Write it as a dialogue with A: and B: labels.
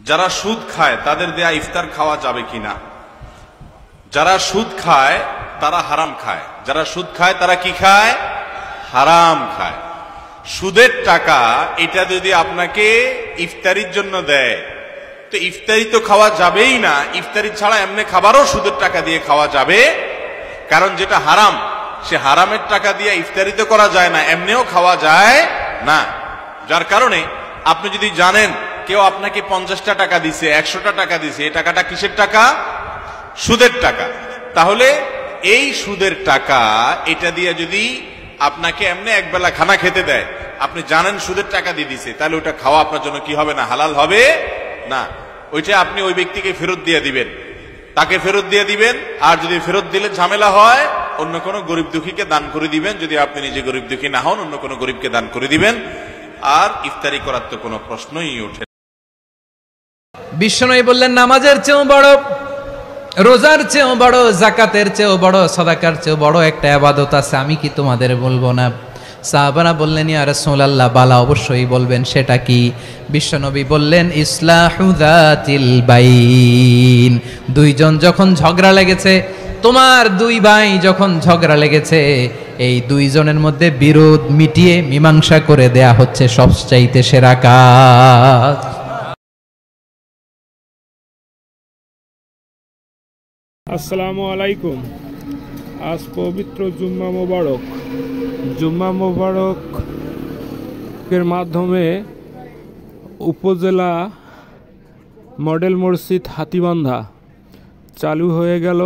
A: যারা সুদ খায় তাদের দেয়া ইফতার খাওয়া যাবে কিনা? যারা সুদ খায় তারা হারাম খায়। যারা সুদ খায় তারা কি খায়? হারাম খায়। সুদের টাকা এটা যদি আপনাকে ইফতারির জন্য দেয় তো ইফতারি তো খাওয়া যাবেই না। ইফতারি ছাড়া এমনি খাবারও সুদের টাকা দিয়ে খাওয়া যাবে, কারণ যেটা হারাম সে হারামের টাকা দিয়ে ইফতারি তো করা যায় না, এমনিও খাওয়া যায় না। যার কারণে আপনি যদি জানেন কেউ আপনাকে 50টা টাকা দিছে, 100টা টাকা দিছে, এই টাকাটা কিসের টাকা? সুদের টাকা। তাহলে এই সুদের টাকা এটা দিয়ে যদি আপনাকে এমনি একবেলা খানা খেতে দেয়, আপনি জানেন সুদের টাকা দিয়ে দিছে, তাহলে ওটা খাওয়া আপনার জন্য কি হবে না? হালাল হবে না। ওইটা আপনি ওই ব্যক্তিকে ফেরত দিয়ে দিবেন, তাকে ফেরত দিয়ে দিবেন। আর যদি ফেরত দিলে ঝামেলা হয়, অন্য কোনো গরিব দুঃখীকে দান করে দিবেন। যদি আপনি নিজে গরিব দুঃখী না হন, অন্য কোনো গরিবকে দান করে দিবেন। আর ইফতারি করার তো কোনো প্রশ্নই ওঠে।
B: বিশ্বনবী বললেন, নামাজের চেয়েও বড়, রোজার চেয়েও বড়, যাকাতের চেয়েও বড়, সাদাকার চেয়েও বড় একটা ইবাদত আছে, আমি কি তোমাদের বলবো না? সাহাবারা বললেন, ইয়া রাসূলুল্লাহ, বালা, অবশ্যই বলবেন। সেটা কি? বিশ্বনবী বললেন, ইসলাহু যাতিল বাইন। দুইজন যখন ঝগড়া লেগেছে, তোমার দুই ভাই যখন ঝগড়া লেগেছে, এই দুইজনের মধ্যে বিরোধ মিটিয়ে মীমাংসা করে দেয়া হচ্ছে সবচাইতে সেরা কাজ।
C: আসসালামু আলাইকুম। আজ পবিত্র জুম্মা মোবারক। জুম্মা মোবারকের মাধ্যমে উপজেলা মডেল মসজিদ হাতীবান্ধা চালু হয়ে গেল